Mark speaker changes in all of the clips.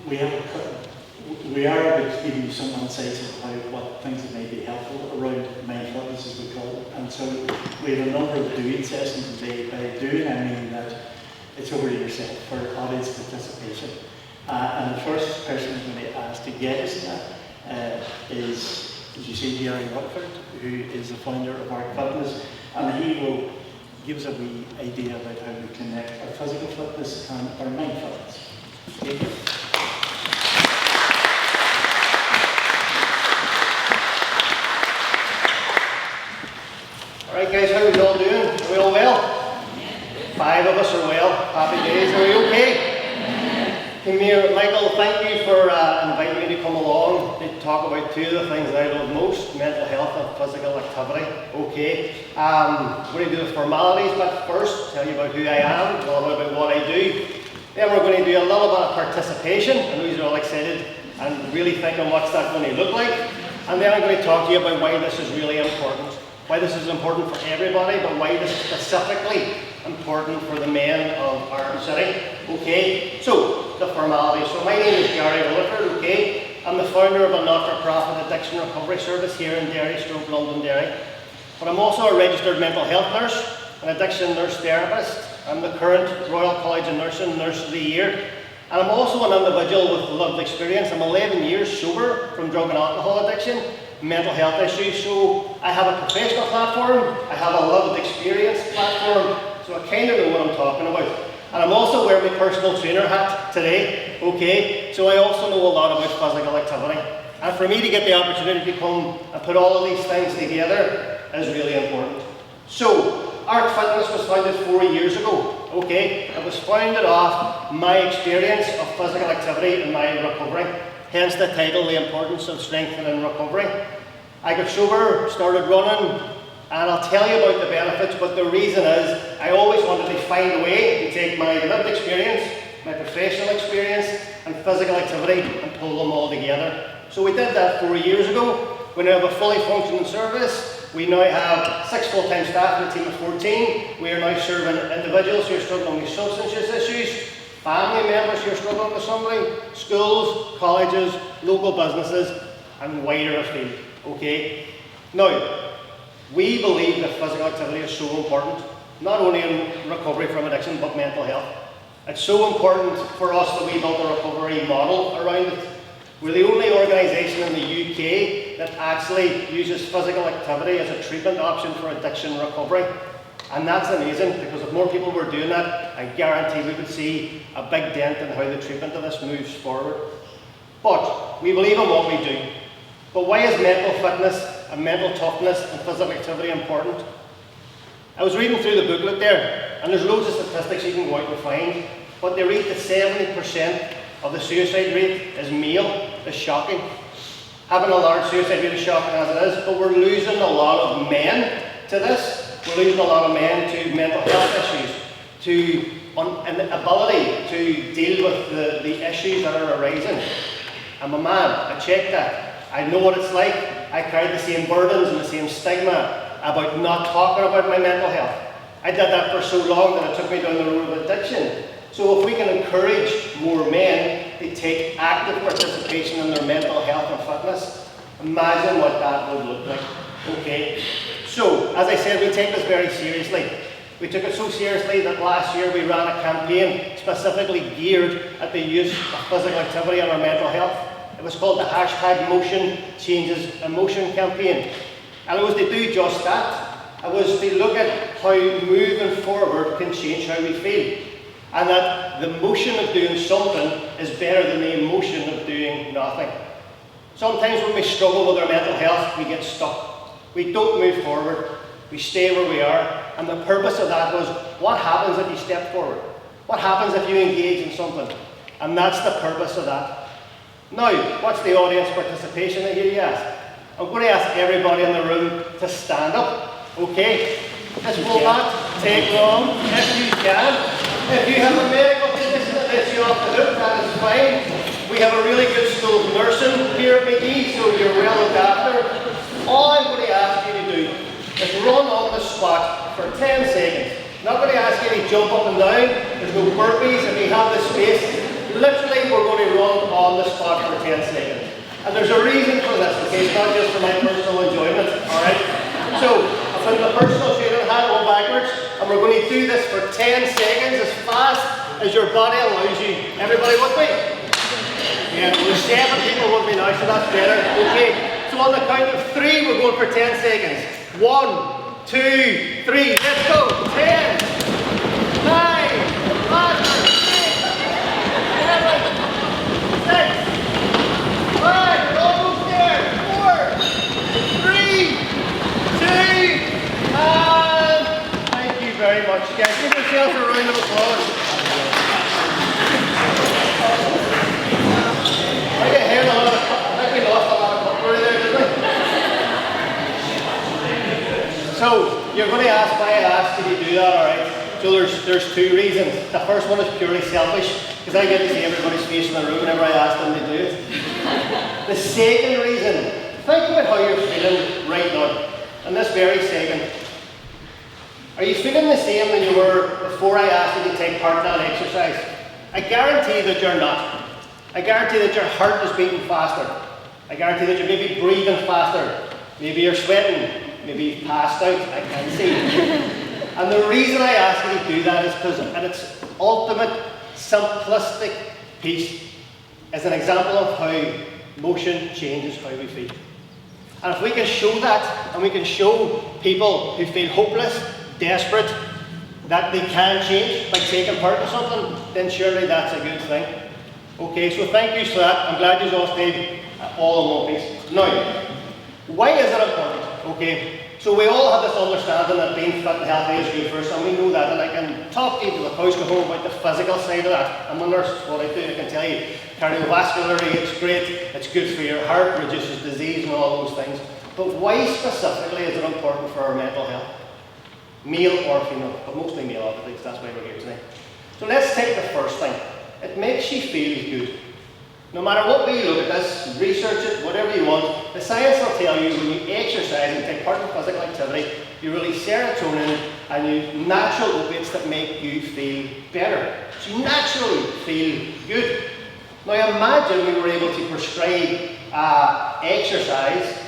Speaker 1: we have we are able to give you some insights of what things that may be helpful around mind fitness, as we call it. And so we have a number of doing sessions today. By doing, I mean that it's over to yourself for audience participation. And the first person I'm going to ask to get us that is, as you see, Rutherford, who is the founder of Arc Fitness, and he will give us a wee idea about how we connect our physical fitness and our mind fitness. Okay.
Speaker 2: Alright guys, how are we all doing? Are we all well? 5 of us are well. Happy days. Are we okay? Come here, Michael, thank you for inviting me to come along to talk about 2 of the things that I love most, mental health and physical activity. Okay. We're going to do the formalities, but first tell you about who I am, a little bit about what I do. Then we're going to do a little bit of participation, and these are all excited and really thinking what's that going to look like. And then I'm going to talk to you about why this is really important. Why this is important for everybody, but why this is specifically important for the men of our city. Okay, so the formalities. So my name is Rutherford, okay? I'm the founder of a not-for-profit addiction recovery service here in Derry, Londonderry. But I'm also a registered mental health nurse, an addiction nurse therapist. I'm the current Royal College of Nursing Nurse of the Year. And I'm also an individual with lived experience. I'm 11 years sober from drug and alcohol addiction, mental health issues. So I have a professional platform, I have a lived experience platform, so I kind of know what I'm talking about. And I'm also wearing my personal trainer hat today, okay? So I also know a lot about physical activity. And for me to get the opportunity to come and put all of these things together is really important. So, Arc Fitness was founded 4 years ago, okay? It was founded off my experience of physical activity in my recovery, hence the title, The Importance of Strengthening Recovery. I got sober, started running, and I'll tell you about the benefits, but the reason is I always wanted to find a way to take my lived experience, my professional experience, and physical activity and pull them all together. So we did that 4 years ago. We now have a fully functioning service. We now have 6 full-time staff and a team of 14. We are now serving individuals who are struggling with substance use issues, family members who are struggling with something, schools, colleges, local businesses, and wider afield. Okay? Now, we believe that physical activity is so important, not only in recovery from addiction, but mental health. It's so important for us that we built a recovery model around it. We're the only organisation in the UK that actually uses physical activity as a treatment option for addiction recovery. And that's amazing, because if more people were doing that, I guarantee we would see a big dent in how the treatment of this moves forward. But we believe in what we do. But why is mental fitness and mental toughness and physical activity important? I was reading through the booklet there, and there's loads of statistics you can go out and find, but they read that 70% of the suicide rate is male. Is shocking. Having a large suicide rate is shocking as it is, but we're losing a lot of men to this. We're losing a lot of men to mental health issues, to an ability to deal with the issues that are arising. I'm a man, I check that. I know what it's like. I carry the same burdens and the same stigma about not talking about my mental health. I did that for so long that it took me down the road of addiction. So if we can encourage more men to take active participation in their mental health and fitness, imagine what that would look like. Okay. So, as I said, we take this very seriously. We took it so seriously that last year we ran a campaign specifically geared at the use of physical activity and our mental health. It was called the #Motion Changes Emotion campaign. And it was to do just that. It was to look at how moving forward can change how we feel. And that the motion of doing something is better than the emotion of doing nothing. Sometimes when we struggle with our mental health, we get stuck. We don't move forward. We stay where we are. And the purpose of that was, what happens if you step forward? What happens if you engage in something? And that's the purpose of that. Now, what's the audience participation, I hear you ask? I'm going to ask everybody in the room to stand up, okay? This will not take long, if you can. If you have a medical condition that lets you off the hook, that is fine. We have a really good school of nursing here at McGee, so you're well looked after. All I'm going to ask you to do is run on the spot for 10 seconds. Not going to ask you to jump up and down. There's no burpees if you have the space. Literally, we're going to run on the spot for 10 seconds. And there's a reason for this, okay? It's not just for my personal enjoyment, alright? So, I've put the personal training hat on backwards, and we're going to do this for 10 seconds as fast as your body allows you. Everybody with me? Yeah, well, 7 people with me now, so that's better. Okay, so on the count of 3, we're going for 10 seconds. 1, 2, 3, let's go. 10, 9, 8, 7, 6, 5, we're almost there. 4, 3, 2, and thank you very much, guys. Give yourselves a round of applause. I think we lost a lot of cutlery there, didn't we? So, you're going to ask why I asked you to do that, alright? So there's 2 reasons. The first one is purely selfish, because I get to see everybody's face in the room whenever I ask them to do it. The second reason, think about how you're feeling right now, in this very second. Are you feeling the same than you were before I asked you to take part in that exercise? I guarantee that you're not. I guarantee that your heart is beating faster. I guarantee that you're maybe breathing faster. Maybe you're sweating. Maybe you've passed out. I can't see. And the reason I ask you to do that is because at its ultimate, simplistic piece is an example of how motion changes how we feel. And if we can show that, and we can show people who feel hopeless, desperate, that they can change by taking part in something, then surely that's a good thing. Okay, so thank you for that. I'm glad you all stayed all in one piece. Now, why is it important? Okay, so we all have this understanding that being fit and healthy is good for us, and we know that, and I can talk to you till the cows go home about the physical side of that. I'm a nurse, what I do, I can tell you, cardiovascularly it's great, it's good for your heart, reduces disease and all those things. But why specifically is it important for our mental health? Male or female, but mostly male obviously, because that's why we're here today. So let's take the first thing. It makes you feel good. No matter what way you look at this, research it, whatever you want, the science will tell you when you exercise and take part in physical activity, you release serotonin and you natural opiates that make you feel better. So you naturally feel good. Now imagine we were able to prescribe exercise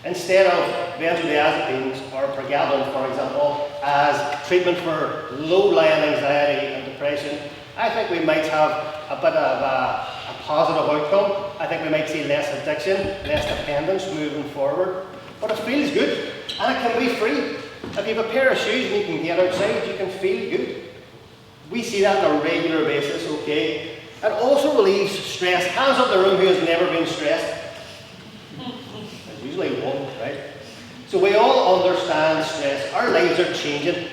Speaker 2: instead of benzodiazepines or pregabalin, for example, as treatment for low-lying anxiety and depression. I think we might have a bit of a positive outcome. I think we might see less addiction, less dependence moving forward. But it feels good, and it can be free. If you have a pair of shoes and you can get outside, you can feel good. We see that on a regular basis, okay? It also relieves stress. Hands up the room who has never been stressed. There's usually one, right? So we all understand stress. Our lives are changing.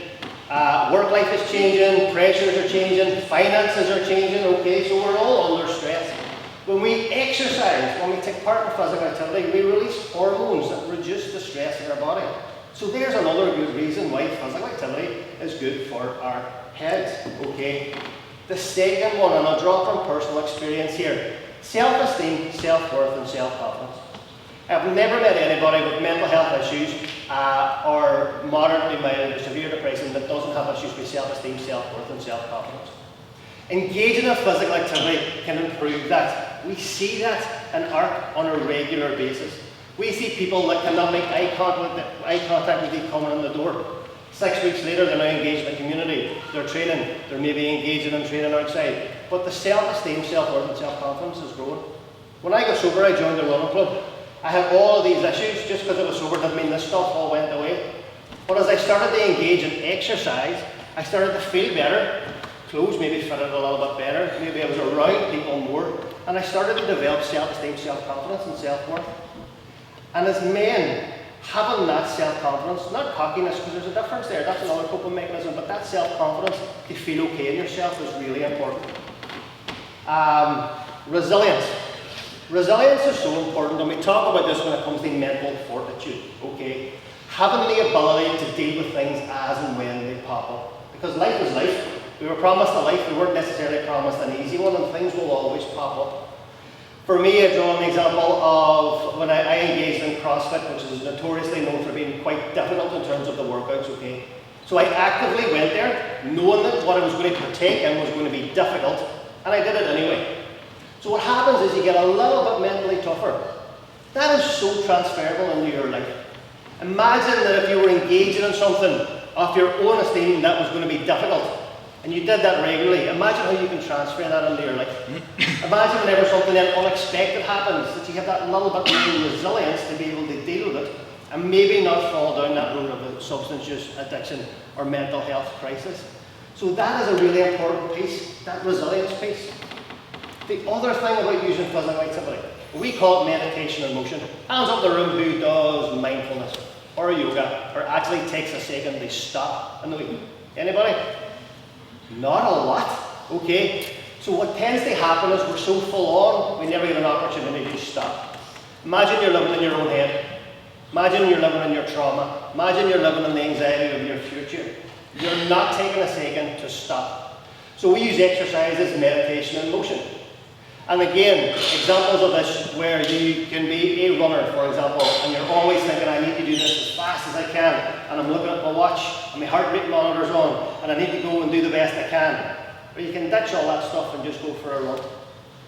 Speaker 2: Work life is changing, pressures are changing, finances are changing, okay? So we're all under stress. When we exercise, when we take part in physical activity, we release hormones that reduce the stress in our body. So there's another good reason why physical activity is good for our heads, okay? The second one, and I'll draw from personal experience here, self-esteem, self-worth and self-confidence. I've never met anybody with mental health issues or moderately mild or severe depression that doesn't have issues with self-esteem, self-worth and self-confidence. Engaging in physical activity can improve that. We see that in art on a regular basis. We see people that cannot make eye contact with you coming in the door. 6 weeks later, they're now engaged in the community. They're training. They're maybe engaging in training outside. But the self-esteem, self-worth and self-confidence is growing. When I got sober, I joined the running club. I had all of these issues. Just because I was sober didn't mean this stuff all went away. But as I started to engage in exercise, I started to feel better. Clothes maybe fitted a little bit better. Maybe I was around people more. And I started to develop self-esteem, self-confidence and self-worth. And as men, having that self-confidence, not cockiness, because there's a difference there, that's another coping mechanism, but that self-confidence to feel okay in yourself is really important. Resilience. Resilience is so important, and we talk about this when it comes to mental fortitude, okay? Having the ability to deal with things as and when they pop up. Because life is life. We were promised a life, we weren't necessarily promised an easy one, and things will always pop up. For me, I draw an example of when I engaged in CrossFit, which is notoriously known for being quite difficult in terms of the workouts, okay? So I actively went there, knowing that what I was going to partake in was going to be difficult, and I did it anyway. So what happens is you get a little bit mentally tougher. That is so transferable into your life. Imagine that if you were engaging in something of your own esteem that was going to be difficult, and you did that regularly, imagine how you can transfer that into your life. Imagine whenever something then unexpected happens, that you have that little bit more resilience to be able to deal with it, and maybe not fall down that road of a substance use addiction or mental health crisis. So that is a really important piece, that resilience piece. The other thing about using physical activity, we call it meditation in motion. Hands up the room who does mindfulness or yoga, or actually takes a second to stop in the week. Anybody? Not a lot. Okay. So what tends to happen is we're so full on, we never get an opportunity to stop. Imagine you're living in your own head. Imagine you're living in your trauma. Imagine you're living in the anxiety of your future. You're not taking a second to stop. So we use exercises, meditation, and motion. And again, examples of this where you can be a runner, for example, and you're always thinking, I need to do this as fast as I can, and I'm looking at my watch, and my heart rate monitor's on, and I need to go and do the best I can. Or you can ditch all that stuff and just go for a run.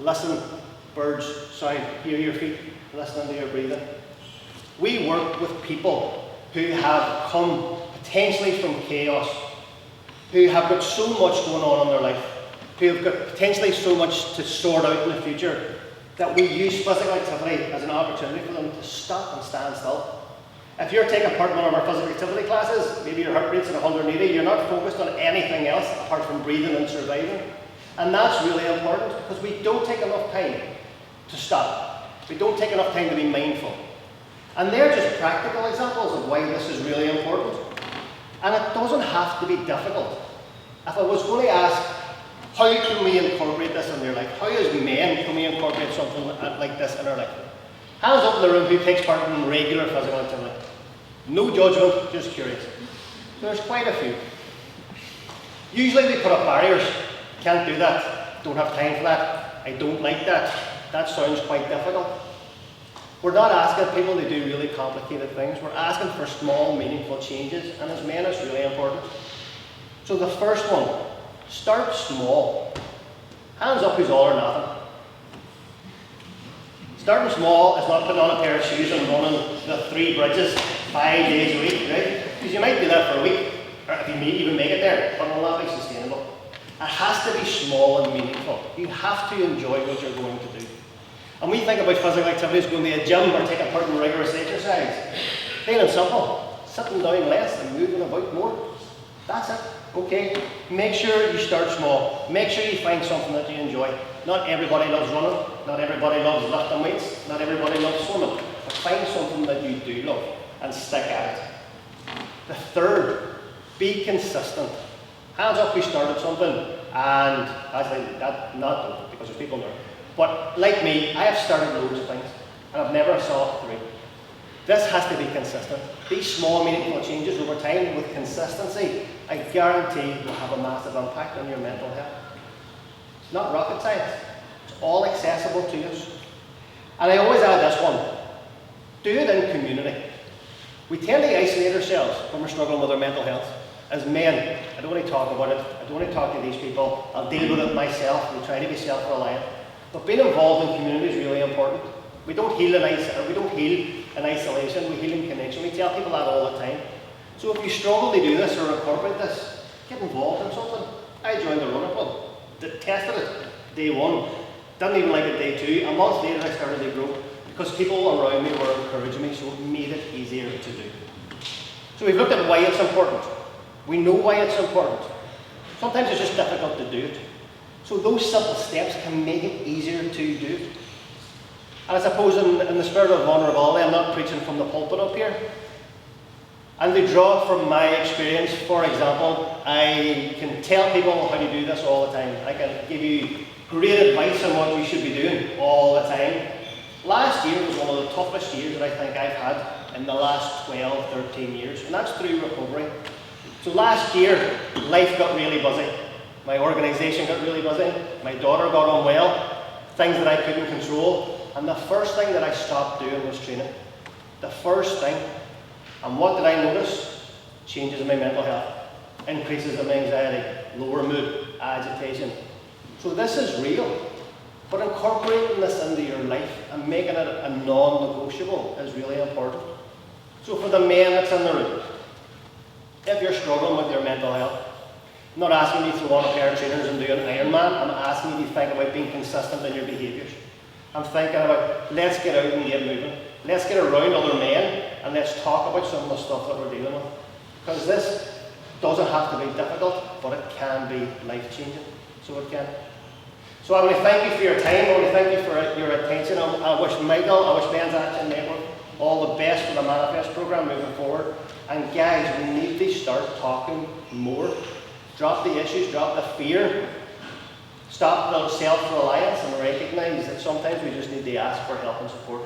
Speaker 2: Listen, birds sound, hear your feet, listen to your breathing. We work with people who have come potentially from chaos, who have got so much going on in their life, who have got potentially so much to sort out in the future, that we use physical activity as an opportunity for them to stop and stand still. If you're taking part in one of our physical activity classes, maybe your heart rate's at 180, you're not focused on anything else apart from breathing and surviving. And that's really important, because we don't take enough time to stop. We don't take enough time to be mindful. And they're just practical examples of why this is really important. And it doesn't have to be difficult. If I was going to ask, how can we incorporate this in your life? How as men can we incorporate something like this in our life? Hands up in the room who takes part in regular physical activity. No judgment, just curious. There's quite a few. Usually we put up barriers. Can't do that. Don't have time for that. I don't like that. That sounds quite difficult. We're not asking people to do really complicated things. We're asking for small, meaningful changes, and as men it's really important. So the first one, start small. Hands up who's all or nothing. Starting small is not putting on a pair of shoes and running the 3 bridges 5 days a week, right? Because you might do that for a week, or if you may even make it there, but it will not be sustainable. It has to be small and meaningful. You have to enjoy what you're going to do. And we think about physical activities going to a gym or taking part in rigorous exercise. Plain and simple, sitting down less and moving about more. That's it. Okay, make sure you start small. Make sure you find something that you enjoy. Not everybody loves running, not everybody loves lifting weights, not everybody loves swimming. But find something that you do love and stick at it. The third, be consistent. Hands up who started something, and actually not because there's people there. But like me, I have started loads of things, and I've never saw it through. This has to be consistent. These small, meaningful changes over time with consistency, I guarantee will have a massive impact on your mental health. It's not rocket science. It's all accessible to us. And I always add this one. Do it in community. We tend to isolate ourselves when we're struggling with our mental health. As men, I don't want to talk about it. I don't want to talk to these people. I'll deal with it myself. We try to be self-reliant. But being involved in community is really important. We don't heal in isolation, we heal in connection. We tell people that all the time. So if you struggle to do this or incorporate this, get involved in something. I joined the running club, tested it day 1, didn't even like it day 2. A month later I started to grow because people around me were encouraging me, so it made it easier to do. So we've looked at why it's important. We know why it's important. Sometimes it's just difficult to do it. So those simple steps can make it easier to do. And I suppose in the spirit of vulnerability, I'm not preaching from the pulpit up here. And to draw from my experience, for example, I can tell people how to do this all the time. I can give you great advice on what you should be doing all the time. Last year was one of the toughest years that I think I've had in the last 12, 13 years, and that's through recovery. So last year, life got really busy. My organisation got really busy. My daughter got unwell. Things that I couldn't control. And the first thing that I stopped doing was training. The first thing. And what did I notice? Changes in my mental health. Increases in anxiety, lower mood, agitation. So this is real. But incorporating this into your life and making it a non-negotiable is really important. So for the men that's in the room, if you're struggling with your mental health, I'm not asking you to throw on a pair of trainers and do an Ironman. I'm asking you to think about being consistent in your behaviours. I'm thinking about, let's get out and get moving. Let's get around other men and let's talk about some of the stuff that we're dealing with. Because this doesn't have to be difficult, but it can be life-changing. So it can. So I want to thank you for your time. I want to thank you for your attention. I wish Michael, I wish Men's Action Network all the best for the Manifest programme moving forward. And guys, we need to start talking more. Drop the issues, drop the fear. Stop the self-reliance and recognise that sometimes we just need to ask for help and support.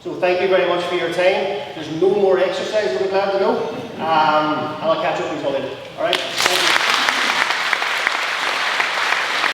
Speaker 2: So thank you very much for your time. There's no more exercise, we'll be glad to know. And I'll catch up with you all later. Alright?